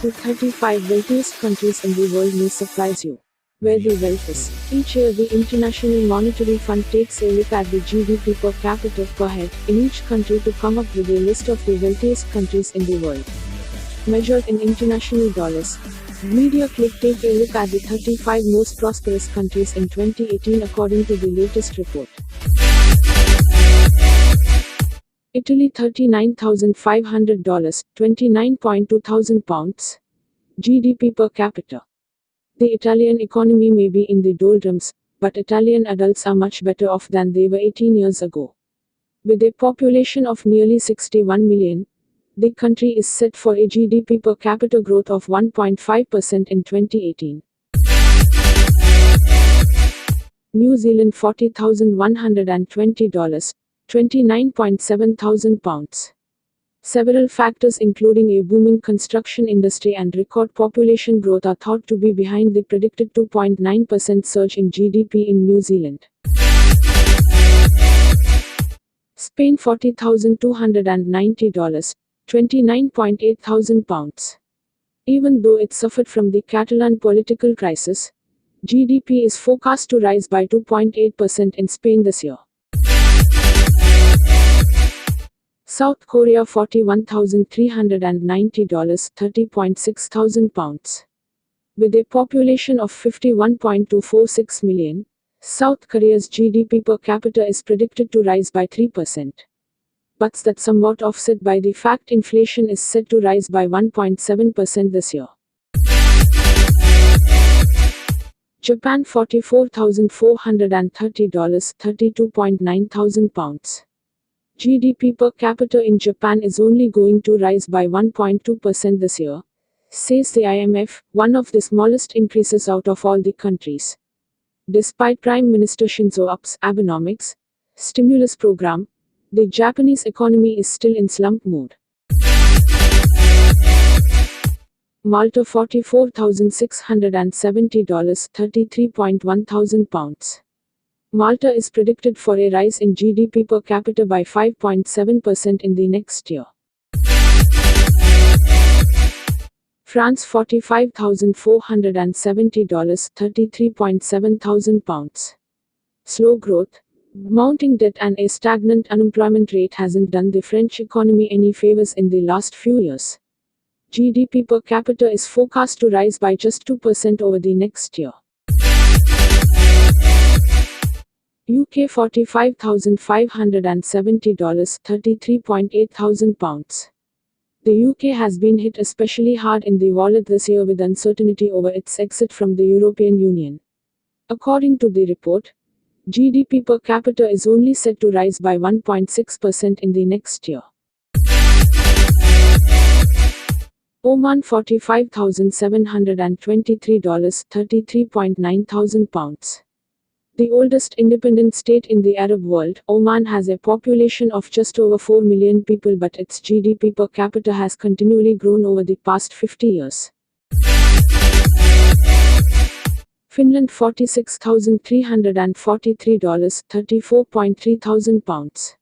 to 35 wealthiest countries in the world may surprise you. Where the wealth is. Each year the International Monetary Fund takes a look at the GDP per capita per head in each country to come up with a list of the wealthiest countries in the world. Measured in international dollars. MediaClick take a look at the 35 most prosperous countries in 2018 according to the latest report. Italy $39,500, £29.2 thousand pounds. GDP per capita. The Italian economy may be in the doldrums, but Italian adults are much better off than they were 18 years ago. With a population of nearly 61 million, the country is set for a GDP per capita growth of 1.5% in 2018. New Zealand $40,120, £29.7 thousand pounds. Several factors including a booming construction industry and record population growth are thought to be behind the predicted 2.9% surge in GDP in New Zealand. Spain $40,290, £29.8 thousand pounds. Even though it suffered from the Catalan political crisis, GDP is forecast to rise by 2.8% in Spain this year. South Korea $41,390, £30.6 thousand pounds. With a population of 51.246 million, South Korea's GDP per capita is predicted to rise by 3%. But that's somewhat offset by the fact inflation is set to rise by 1.7% this year. Japan $44,430, £32.9 thousand pounds. GDP per capita in Japan is only going to rise by 1.2% this year, says the IMF, one of the smallest increases out of all the countries. Despite Prime Minister Shinzo Abe's Abenomics stimulus program, the Japanese economy is still in slump mode. Malta $44,670, £33.1 thousand pounds. Malta is predicted for a rise in GDP per capita by 5.7% in the next year. France $45,470, £33.7 thousand pounds. Slow growth, mounting debt and a stagnant unemployment rate hasn't done the French economy any favors in the last few years. GDP per capita is forecast to rise by just 2% over the next year. UK $45,570, £33.8 thousand pounds. The UK has been hit especially hard in the wallet this year with uncertainty over its exit from the European Union. According to the report, GDP per capita is only set to rise by 1.6% in the next year. Oman $45,723, £33.9 thousand pounds. The oldest independent state in the Arab world, Oman has a population of just over 4 million people, but its GDP per capita has continually grown over the past 50 years. Finland $46,343, £34.3 thousand pounds.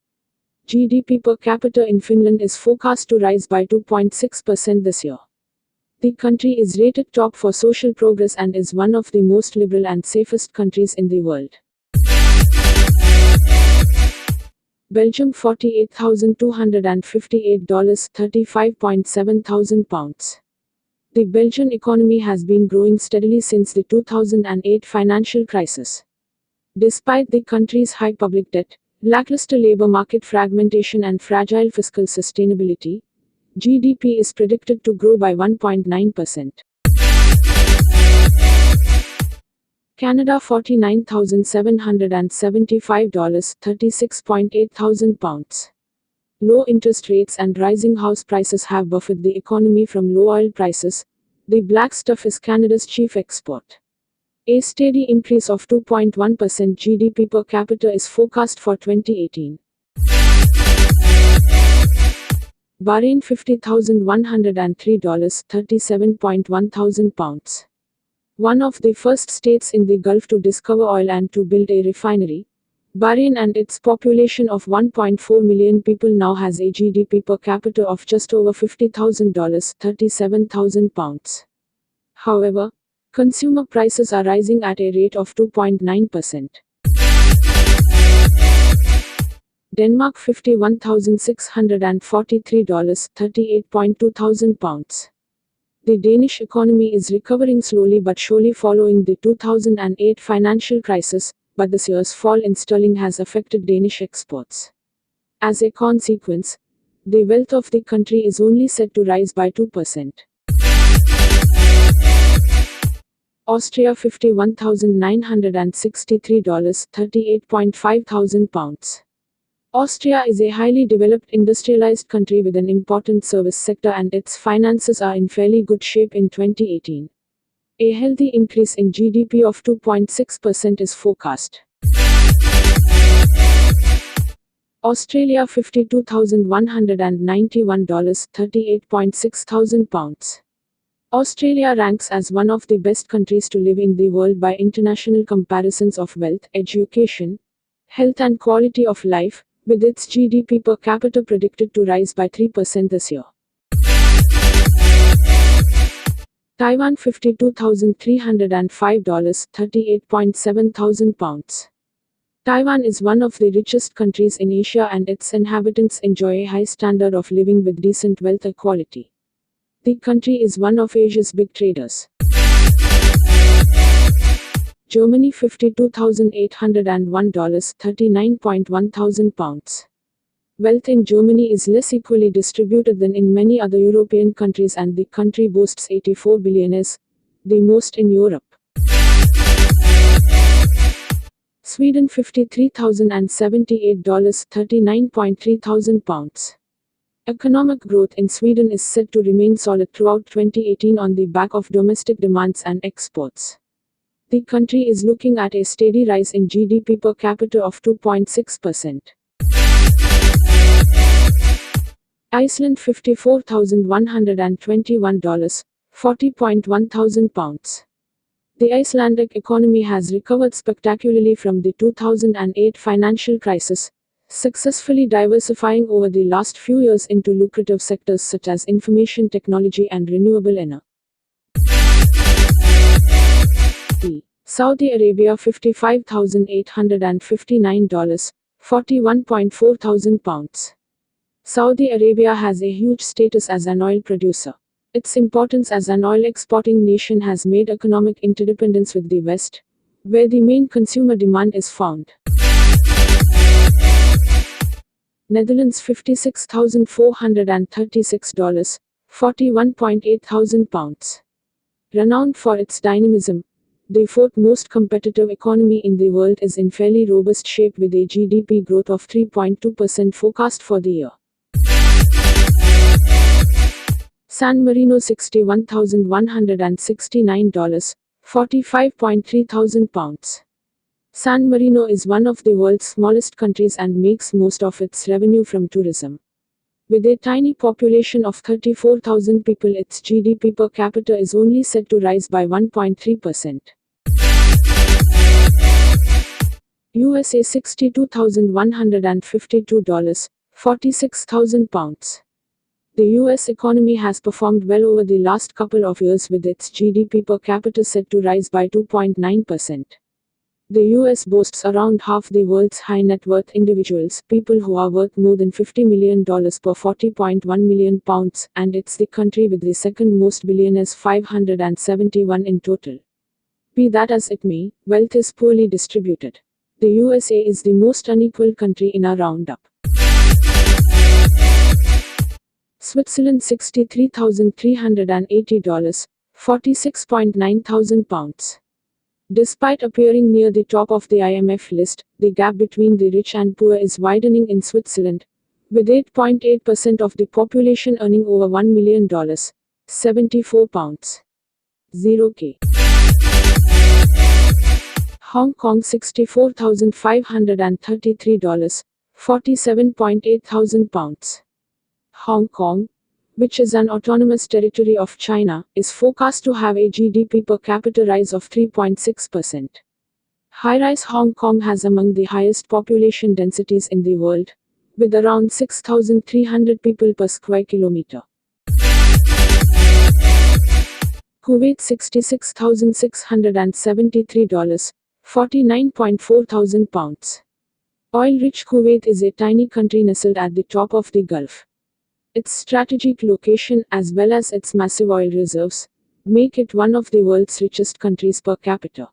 GDP per capita in Finland is forecast to rise by 2.6% this year. The country is rated top for social progress and is one of the most liberal and safest countries in the world. Belgium $48,258, £35.7 thousand pounds. The Belgian economy has been growing steadily since the 2008 financial crisis. Despite the country's high public debt, lackluster labor market fragmentation and fragile fiscal sustainability, GDP is predicted to grow by 1.9%. Canada $49,775, £36.8 thousand pounds. Low interest rates and rising house prices have buffered the economy from low oil prices. The black stuff is Canada's chief export. A steady increase of 2.1% GDP per capita is forecast for 2018. Bahrain $50,103, £37.1 thousand pounds. One of the first states in the Gulf to discover oil and to build a refinery, Bahrain and its population of 1.4 million people now has a GDP per capita of just over $50,000, 37,000 pounds. However, consumer prices are rising at a rate of 2.9%. Denmark $51,643, 38.2 thousand pounds. The Danish economy is recovering slowly but surely following the 2008 financial crisis, but this year's fall in sterling has affected Danish exports. As a consequence, the wealth of the country is only set to rise by 2%. Austria $51,963, 38.5 thousand pounds. Austria is a highly developed industrialized country with an important service sector and its finances are in fairly good shape in 2018. A healthy increase in GDP of 2.6% is forecast. Australia $52,191, 38.6 thousand pounds. Australia ranks as one of the best countries to live in the world by international comparisons of wealth, education, health and quality of life, with its GDP per capita predicted to rise by 3% this year. Taiwan $52,305, 38.7 thousand pounds. Taiwan is one of the richest countries in Asia and its inhabitants enjoy a high standard of living with decent wealth equality. The country is one of Asia's big traders. Germany $52,801, 39.1 thousand pounds. Wealth in Germany is less equally distributed than in many other European countries and the country boasts 84 billionaires, the most in Europe. Sweden $53,078, 39.3 thousand pounds. Economic growth in Sweden is said to remain solid throughout 2018 on the back of domestic demands and exports. The country is looking at a steady rise in GDP per capita of 2.6%. Iceland $54,121, 40.1 thousand pounds. The Icelandic economy has recovered spectacularly from the 2008 financial crisis, successfully diversifying over the last few years into lucrative sectors such as information technology and renewable energy. Saudi Arabia $55,859, 41.4 thousand pounds. Saudi Arabia has a huge status as an oil producer. Its importance as an oil exporting nation has made economic interdependence with the West, where the main consumer demand is found. Netherlands $56,436, 41.8 thousand pounds. Renowned for its dynamism, the fourth most competitive economy in the world is in fairly robust shape with a GDP growth of 3.2% forecast for the year. San Marino $61,169, 45.3 thousand pounds. San Marino is one of the world's smallest countries and makes most of its revenue from tourism. With a tiny population of 34,000 people, its GDP per capita is only set to rise by 1.3%. USA $62,152, 46,000 pounds. The US economy has performed well over the last couple of years with its GDP per capita set to rise by 2.9%. The US boasts around half the world's high net worth individuals, people who are worth more than $50 million per £40.1 million, and it's the country with the second most billionaires, 571 in total. Be that as it may, wealth is poorly distributed. The USA is the most unequal country in our roundup. Switzerland $63,380, 46.9 thousand pounds. Despite appearing near the top of the IMF list, the gap between the rich and poor is widening in Switzerland, with 8.8% of the population earning over $1 million, 74 pounds. 0k. Hong Kong $64,533, 47.8 thousand pounds. Hong Kong, which is an autonomous territory of China, is forecast to have a GDP per capita rise of 3.6%. High-rise Hong Kong has among the highest population densities in the world, with around 6,300 people per square kilometer. Kuwait $66,673, 49.4 thousand pounds. Oil-rich Kuwait is a tiny country nestled at the top of the Gulf. Its strategic location, as well as its massive oil reserves, make it one of the world's richest countries per capita.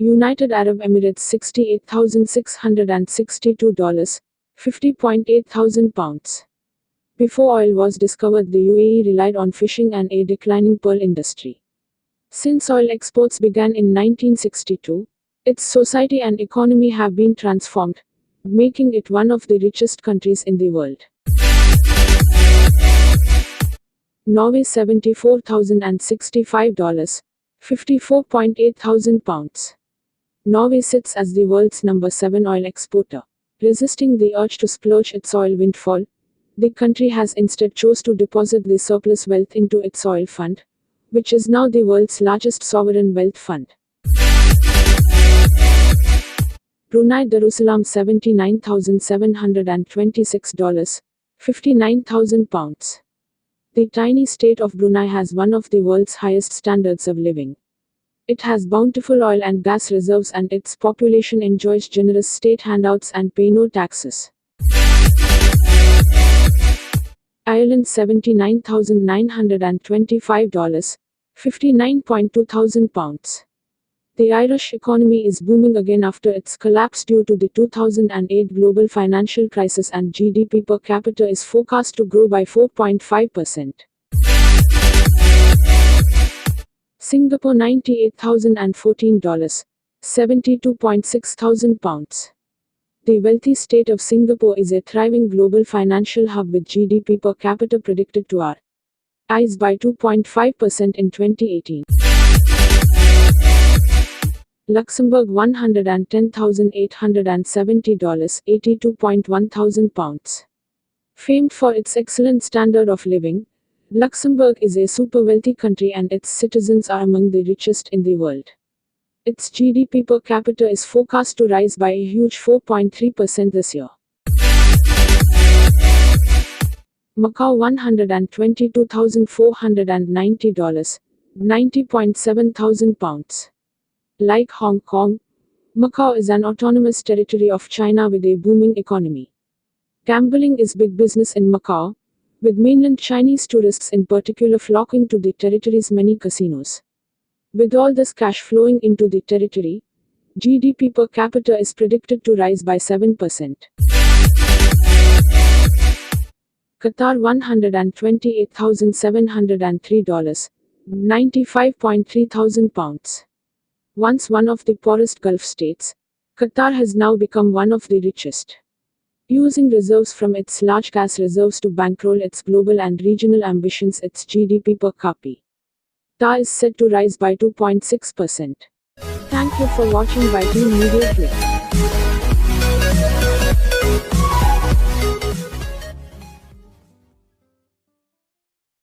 United Arab Emirates $68,662, 50.8 thousand pounds. Before oil was discovered, the UAE relied on fishing and a declining pearl industry. Since oil exports began in 1962, its society and economy have been transformed, making it one of the richest countries in the world. Norway $74,065, 54.8 thousand pounds. Norway sits as the world's number 7 oil exporter. Resisting the urge to splurge its oil windfall, the country has instead chose to deposit the surplus wealth into its oil fund, which is now the world's largest sovereign wealth fund. Brunei Darussalam $79,726, 59 thousand pounds. The tiny state of Brunei has one of the world's highest standards of living. It has bountiful oil and gas reserves, and its population enjoys generous state handouts and pay no taxes. Ireland $79,925, 59.2 thousand pounds. The Irish economy is booming again after its collapse due to the 2008 global financial crisis, and GDP per capita is forecast to grow by 4.5%. Singapore $98,014, 72.6 thousand pounds. The wealthy state of Singapore is a thriving global financial hub with GDP per capita predicted to rise by 2.5% in 2018. Luxembourg $110,870, 82.1 thousand pounds. Famed for its excellent standard of living, Luxembourg is a super wealthy country and its citizens are among the richest in the world. Its GDP per capita is forecast to rise by a huge 4.3% this year. Macau $122,490, 90.7 thousand pounds. Like Hong Kong, Macau is an autonomous territory of China with a booming economy. Gambling is big business in Macau, with mainland Chinese tourists in particular flocking to the territory's many casinos. With all this cash flowing into the territory, GDP per capita is predicted to rise by 7%. Qatar $128,703, 95.3 thousand pounds. Once one of the poorest Gulf states, Qatar has now become one of the richest. Using reserves from its large gas reserves to bankroll its global and regional ambitions, its GDP per capita is set to rise by 2.6%. Thank you for watching by Team Media Clip.